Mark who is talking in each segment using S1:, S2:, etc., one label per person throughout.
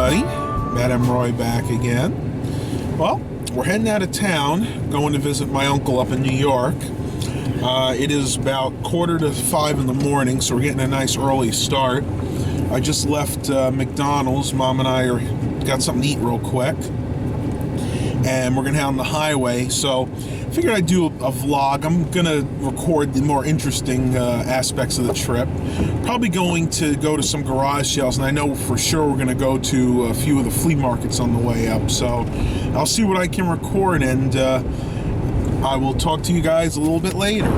S1: everybody. Madame Roy back again. Well, we're heading out of town, going to visit my uncle up in New York. It is about 4:45 in the morning, so we're getting a nice early start. I just left McDonald's. Mom and I got something to eat real quick, and we're gonna head on the highway. So I figured I'd do a vlog. I'm gonna record the more interesting aspects of the trip. Probably going to go to some garage sales, and I know for sure we're gonna go to a few of the flea markets on the way up. So I'll see what I can record, and I will talk to you guys a little bit later.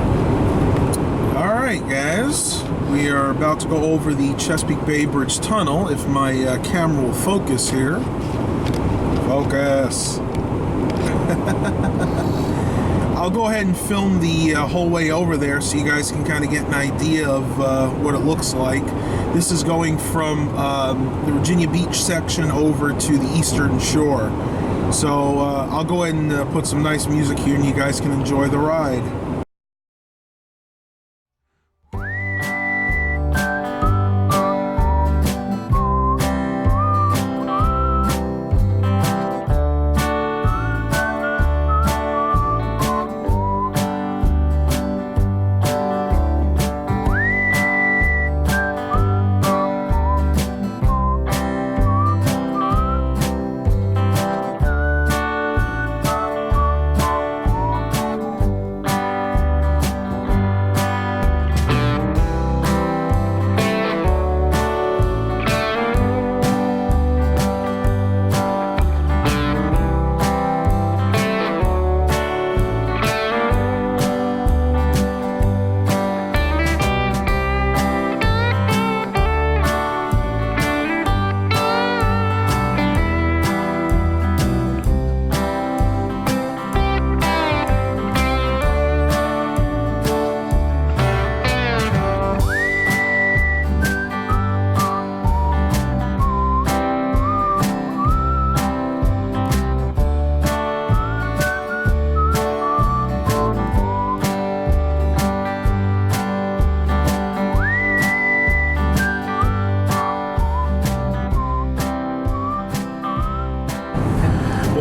S1: All right, guys, we are about to go over the Chesapeake Bay Bridge Tunnel. If my camera will focus here. Focus. I'll go ahead and film the whole way over there so you guys can kind of get an idea of what it looks like. This is going from the Virginia Beach section over to the Eastern Shore. So I'll go ahead and put some nice music here and you guys can enjoy the ride.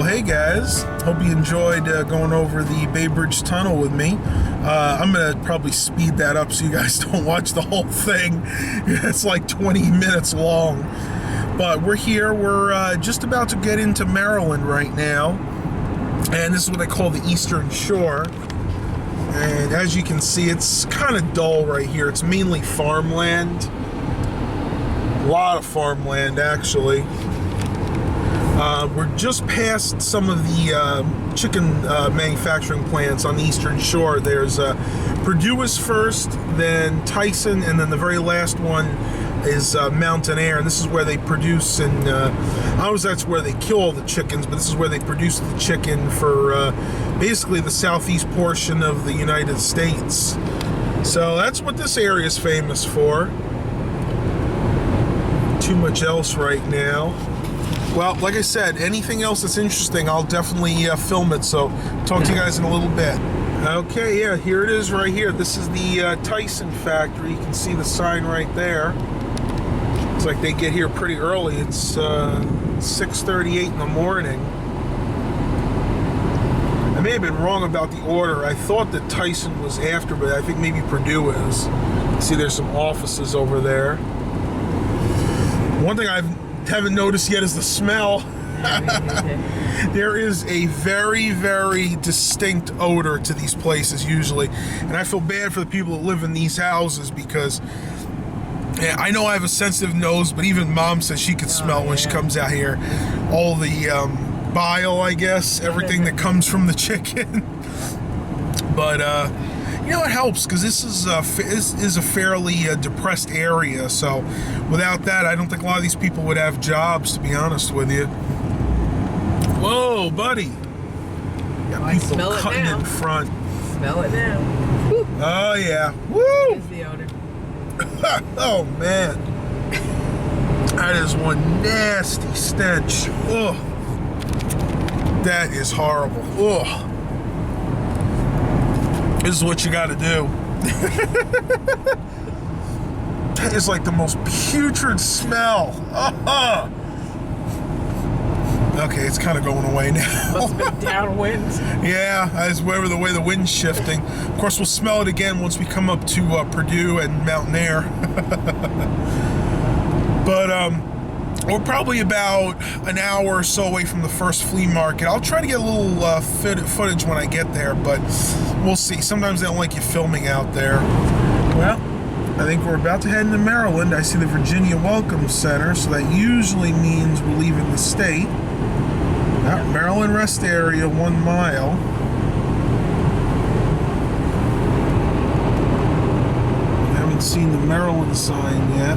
S1: Hey guys, hope you enjoyed going over the Bay Bridge Tunnel with me. I'm gonna probably speed that up so you guys don't watch the whole thing. It's like 20 minutes long. But we're here, we're just about to get into Maryland right now. And this is what they call the Eastern Shore. And as you can see, it's kind of dull right here. It's mainly farmland. A lot of farmland, actually. We're just past some of the chicken manufacturing plants on the Eastern Shore. There's Purdue is first, then Tyson, and then the very last one is Mountain Air. And this is where they produce, and I don't know if that's where they kill all the chickens, but this is where they produce the chicken for basically the southeast portion of the United States. So that's what this area is famous for. Too much else right now. Well, like I said, anything else that's interesting, I'll definitely film it, so talk to you guys in a little bit. Okay, yeah, here it is right here. This is the Tyson factory. You can see the sign right there. Looks like they get here pretty early. It's 6:38 in the morning. I may have been wrong about the order. I thought that Tyson was after, but I think maybe Purdue is. See, there's some offices over there. One thing I haven't noticed yet is the smell. There is a very, very distinct odor to these places usually, and I feel bad for the people that live in these houses because I know I have a sensitive nose, but even Mom says she could smell when she comes out here all the bile, I guess, everything that comes from the chicken. But you know, it helps because this is a fairly depressed area. So without that, I don't think a lot of these people would have jobs, to be honest with you. Whoa, buddy! Got people cutting in front.
S2: Smell it now.
S1: Woo. Oh yeah. Woo!
S2: Here's the odor.
S1: Oh man, that is one nasty stench. Oh, that is horrible. Oh. This is what you got to do. That is like the most putrid smell. Okay, it's kind of going away now.
S2: Must have been downwind.
S1: Yeah, that's where the way the wind's shifting. Of course, we'll smell it again once we come up to Purdue and Mountain Air. But we're probably about an hour or so away from the first flea market. I'll try to get a little footage when I get there, but we'll see. Sometimes they don't like you filming out there. Well, I think we're about to head into Maryland. I see the Virginia Welcome Center, so that usually means we're leaving the state. Maryland Rest Area, 1 mile. I haven't seen the Maryland sign yet.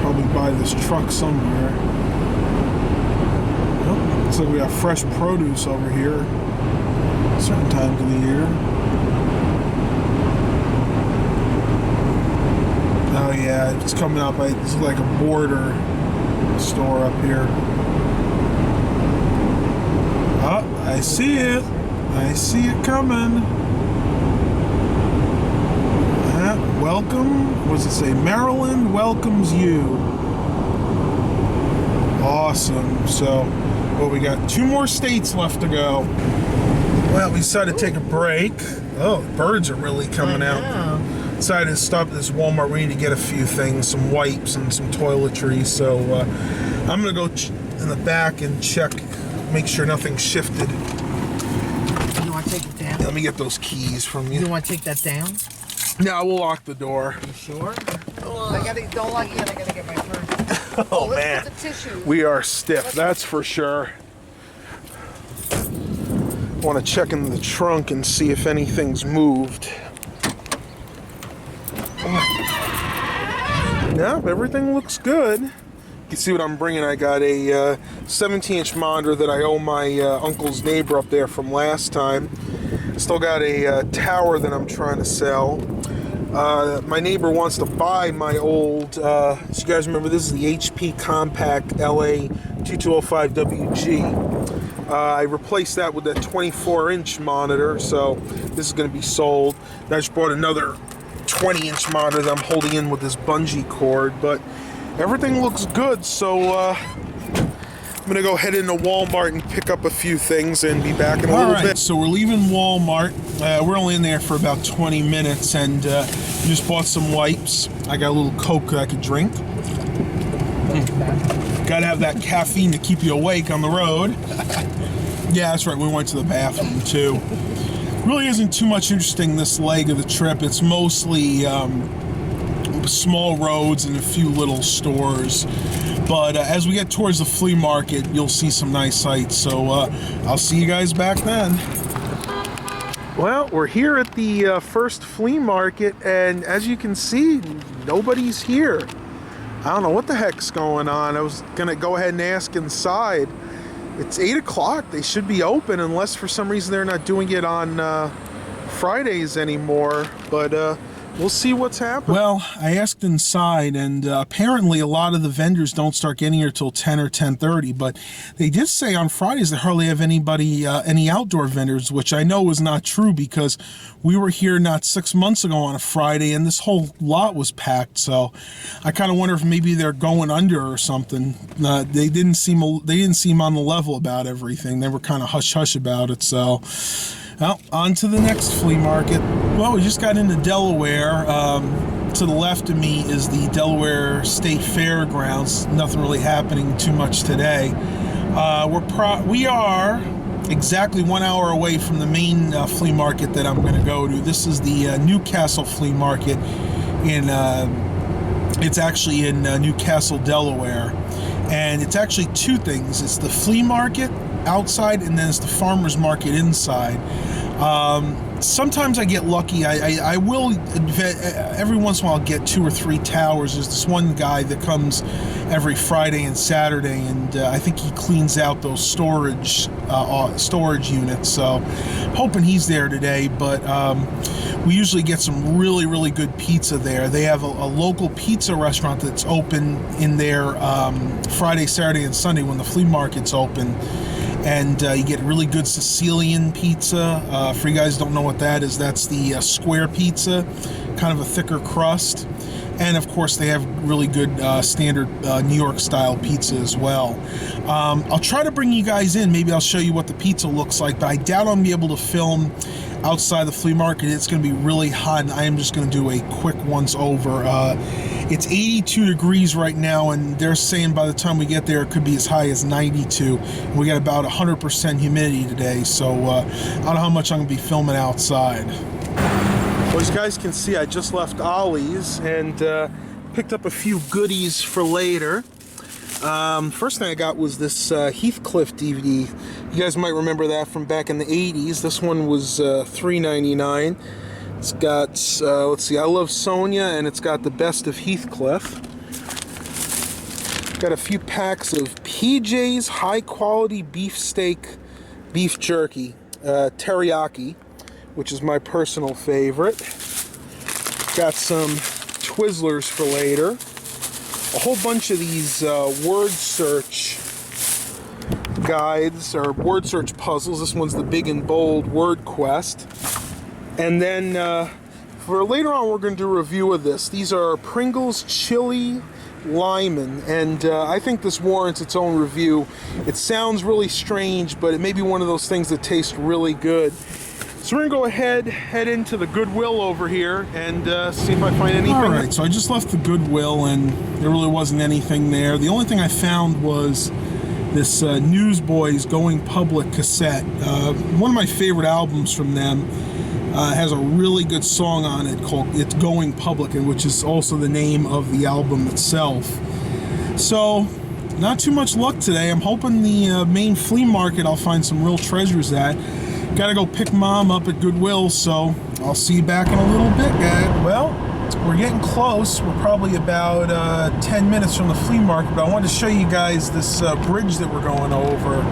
S1: Probably by this truck somewhere. Oh, looks like we have fresh produce over here certain times of the year. Oh yeah, it's coming up. It's like a border store up here. Oh, I see it. I see it coming. Welcome. What does it say? Maryland welcomes you. Awesome. So, well, we got 2 more states left to go. Well, we decided to take a break. Oh, birds are really coming out. Decided to stop at this Walmart. We need to get a few things, some wipes and some toiletries. So I'm gonna go in the back and check, make sure nothing's shifted.
S2: You want to take it down?
S1: Yeah, let me get those keys from you.
S2: You want to take that down?
S1: No, we'll lock the door.
S2: You sure? Don't lock it yet. I gotta get my purse.
S1: Oh man, we are stiff. That's for sure. Want to check in the trunk and see if anything's moved. Yeah, everything looks good. You can see what I'm bringing. I got a 17-inch monitor that I owe my uncle's neighbor up there from last time. Still got a tower that I'm trying to sell. My neighbor wants to buy my old, so you guys remember, this is the HP Compact LA 2205WG. I replaced that with a 24-inch monitor, so this is going to be sold. And I just bought another 20-inch monitor that I'm holding in with this bungee cord, but everything looks good, so I'm gonna go head into Walmart and pick up a few things and be back in a little bit. So we're leaving Walmart. We're only in there for about 20 minutes, and just bought some wipes. I got a little Coke that I could drink. Gotta have that caffeine to keep you awake on the road. Yeah, that's right, we went to the bathroom too. Really isn't too much interesting this leg of the trip. It's mostly small roads and a few little stores. But as we get towards the flea market, you'll see some nice sights. So I'll see you guys back then. Well, we're here at the first flea market, and as you can see, nobody's here. I don't know what the heck's going on. I was gonna go ahead and ask inside. It's 8 o'clock. They should be open, unless for some reason they're not doing it on Fridays anymore. But we'll see what's happening. Well, I asked inside, and apparently a lot of the vendors don't start getting here till 10 or 10:30. But they did say on Fridays they hardly have anybody, any outdoor vendors, which I know is not true, because we were here not 6 months ago on a Friday, and this whole lot was packed. So I kind of wonder if maybe they're going under or something. They didn't seem on the level about everything. They were kind of hush hush about it. So. Well, on to the next flea market. Well, we just got into Delaware. To the left of me is the Delaware State Fairgrounds. Nothing really happening too much today. We are exactly 1 hour away from the main flea market that I'm going to go to. This is the Newcastle Flea Market. It's actually in Newcastle, Delaware. And it's actually two things. It's the flea market outside, and then it's the farmer's market inside. Sometimes I get lucky. I will, every once in a while, get 2 or 3 towers. There's this one guy that comes every Friday and Saturday, and I think he cleans out those storage units. So I'm hoping he's there today, but we usually get some really, really good pizza there. They have a local pizza restaurant that's open in there Friday, Saturday, and Sunday when the flea market's open. and you get really good Sicilian pizza. For you guys who don't know what that is, that's the square pizza, kind of a thicker crust. And of course they have really good standard New York style pizza as well. I'll try to bring you guys in, maybe I'll show you what the pizza looks like, but I doubt I'm gonna be able to film outside the flea market. It's gonna be really hot, and I am just gonna do a quick once over. It's 82 degrees right now, and they're saying by the time we get there it could be as high as 92. We got about 100% humidity today, so I don't know how much I'm gonna be filming outside. Well, as you guys can see, I just left Ollie's and picked up a few goodies for later. First thing I got was this Heathcliff DVD. You guys might remember that from back in the 80s. This one was $3.99. It's got, let's see, I Love Sonia, and it's got the Best of Heathcliff. Got a few packs of PJ's High Quality Beefsteak Beef Jerky, Teriyaki, which is my personal favorite. Got some Twizzlers for later. A whole bunch of these word search guides, or word search puzzles. This one's the big and bold word quest. And then for later on, we're going to do a review of this. These are Pringles Chili Lyman, and I think this warrants its own review. It sounds really strange, but it may be one of those things that taste really good. So we're gonna go head into the Goodwill over here and see if I find anything. All right, so I just left the Goodwill and there really wasn't anything there. The only thing I found was this Newsboys Going Public cassette. One of my favorite albums from them has a really good song on it called It's Going Public, and which is also the name of the album itself. So, not too much luck today. I'm hoping the main flea market I'll find some real treasures at. Gotta go pick Mom up at Goodwill, so I'll see you back in a little bit, guys. Well, we're getting close. We're probably about 10 minutes from the flea market, but I wanted to show you guys this bridge that we're going over.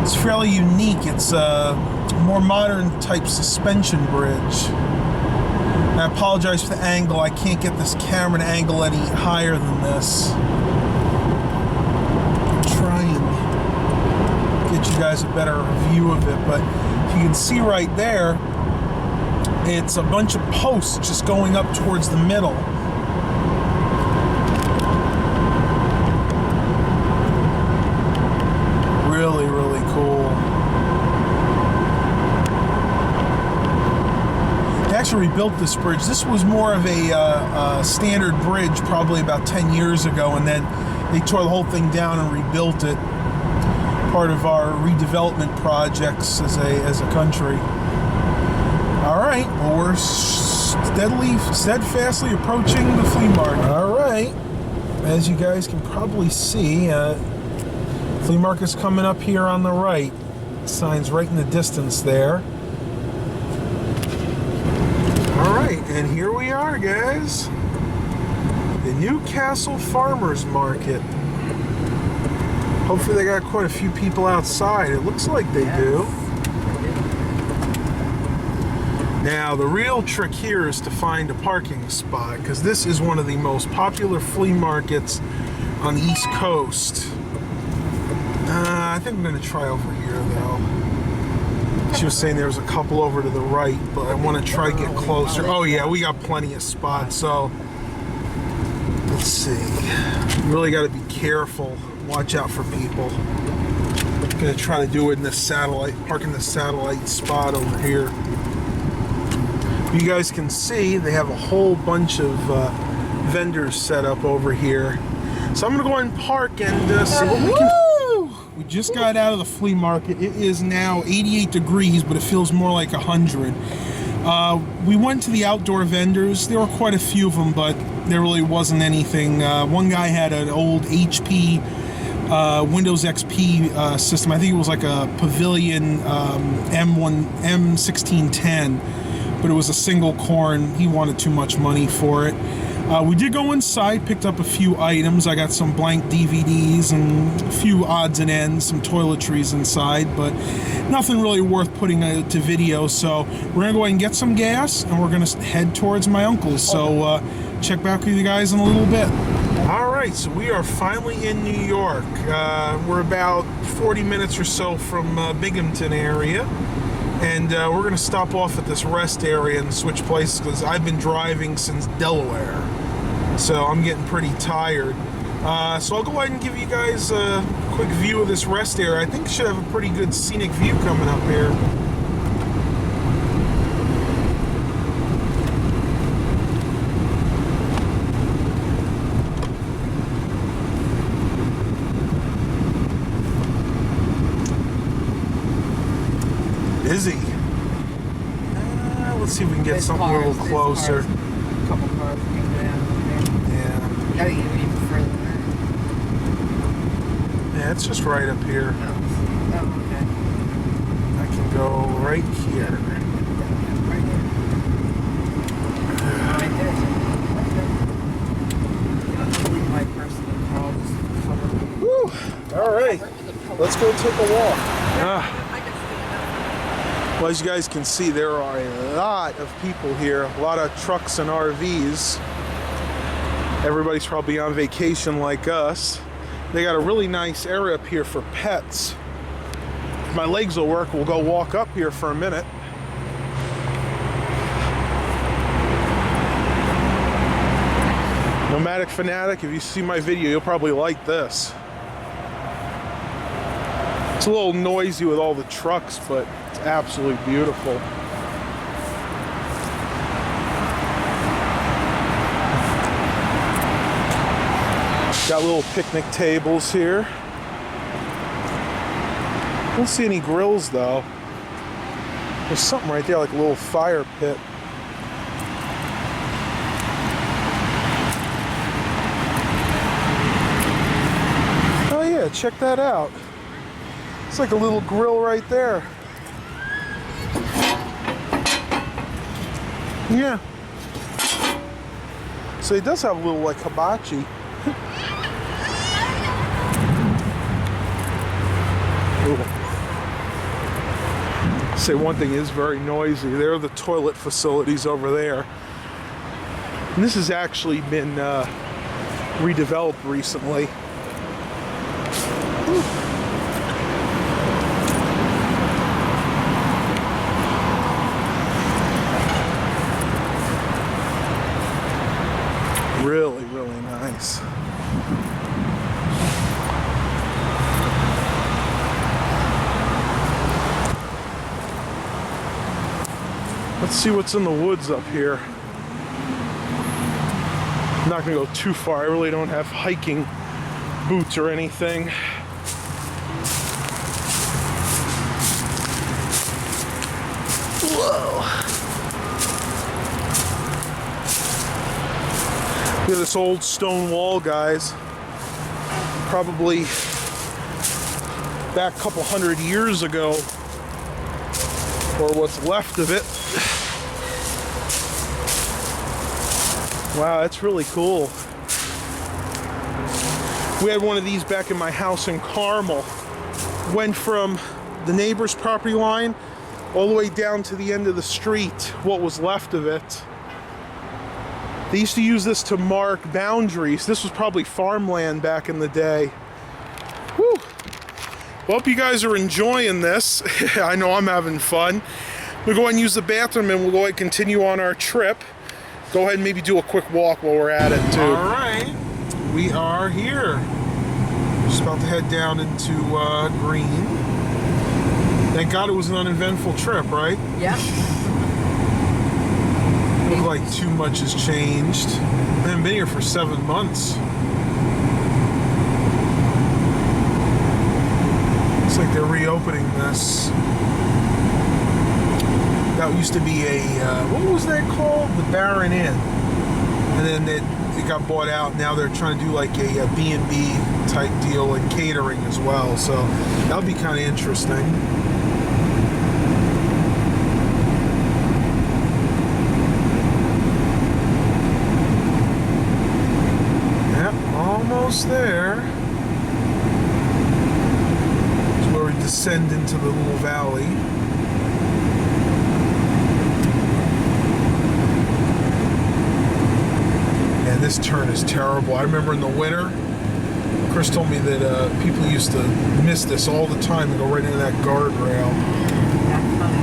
S1: It's fairly unique. It's a more modern type suspension bridge. And I apologize for the angle. I can't get this camera to angle any higher than this. Try and get you guys a better view of it, but if you can see right there, it's a bunch of posts just going up towards the middle. Really, really cool. They actually rebuilt this bridge. This was more of a standard bridge probably about 10 years ago, and then they tore the whole thing down and rebuilt it. Part of our redevelopment projects as a country. All right, well, we're steadfastly approaching the flea market. All right, as you guys can probably see, flea market's coming up here on the right. Sign's right in the distance there. All right, and here we are, guys. The Newcastle Farmers Market. Hopefully they got quite a few people outside. It looks like they do. Now, the real trick here is to find a parking spot, because this is one of the most popular flea markets on the East Coast. I think I'm going to try over here, though. She was saying there was a couple over to the right, but I want to try to get closer. Oh, yeah, we got plenty of spots, so let's see. You really got to be careful. Watch out for people. I'm gonna try to do it in the satellite, park in the satellite spot over here. You guys can see they have a whole bunch of vendors set up over here. So I'm gonna go ahead and park and see what we can. We just got out of the flea market. It is now 88 degrees, but it feels more like 100. We went to the outdoor vendors. There were quite a few of them, but there really wasn't anything. One guy had an old HP Windows XP system. I think it was like a Pavilion M1610, but it was a single core and he wanted too much money for it. We did go inside, picked up a few items. I got some blank DVDs and a few odds and ends, some toiletries inside, but nothing really worth putting to video. So we're gonna go ahead and get some gas and we're gonna head towards my uncle's. So check back with you guys in a little bit. All right, so we are finally in New York. We're about 40 minutes or so from Binghamton area, and we're going to stop off at this rest area and switch places because I've been driving since Delaware, so I'm getting pretty tired. So I'll go ahead and give you guys a quick view of this rest area. I think it should have a pretty good scenic view coming up here. Busy. Let's see if we can get something a little closer.
S2: A couple cars came down there.
S1: Yeah.
S2: Gotta get even further than
S1: Yeah, it's just right up here.
S2: that. Oh, okay.
S1: I can go right here.
S2: Right there. Right there. Leave my personal car just cover.
S1: Woo! All right, let's go take a walk. Well, as you guys can see, there are a lot of people here, a lot of trucks and RVs. Everybody's probably on vacation like us. They got a really nice area up here for pets. If my legs will work, we'll go walk up here for a minute. Nomadic Fanatic, if you see my video, you'll probably like this. It's a little noisy with all the trucks, but it's absolutely beautiful. Got little picnic tables here. Don't see any grills though. There's something right there, like a little fire pit. Oh yeah, check that out. It's like a little grill right there. Yeah. So it does have a little like hibachi. Say one thing is very noisy. There are the toilet facilities over there. And this has actually been redeveloped recently. Whew. Really, really nice. Let's see what's in the woods up here. I'm not gonna go too far. I really don't have hiking boots or anything. Whoa. Look at this old stone wall, guys. Probably back a couple hundred years ago, or what's left of it. Wow, that's really cool. We had one of these back in my house in Carmel. Went from the neighbor's property line all the way down to the end of the street, what was left of it. They used to use this to mark boundaries. This was probably farmland back in the day. Whew. Well, hope you guys are enjoying this. I know I'm having fun. We'll go ahead and use the bathroom and we'll go ahead and continue on our trip. Go ahead and maybe do a quick walk while we're at it too. All right, we are here. Just about to head down into Greene. Thank God it was an uneventful trip, right?
S2: Yeah.
S1: Look like too much has changed. I haven't been here for 7 months. Looks like they're reopening this. That used to be a, what was that called? The Baron Inn. And then it got bought out. Now they're trying to do like a B&B type deal and catering as well. So that'll be kind of interesting. Yep, almost there. That's where we descend into the little valley. Man, this turn is terrible. I remember in the winter, Chris told me that people used to miss this all the time and go right into that guardrail.
S3: That's funny.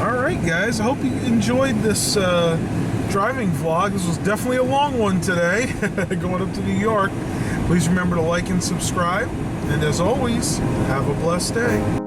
S1: All right, guys. I hope you enjoyed this driving vlog. This was definitely a long one today, going up to New York. Please remember to like and subscribe. And as always, have a blessed day.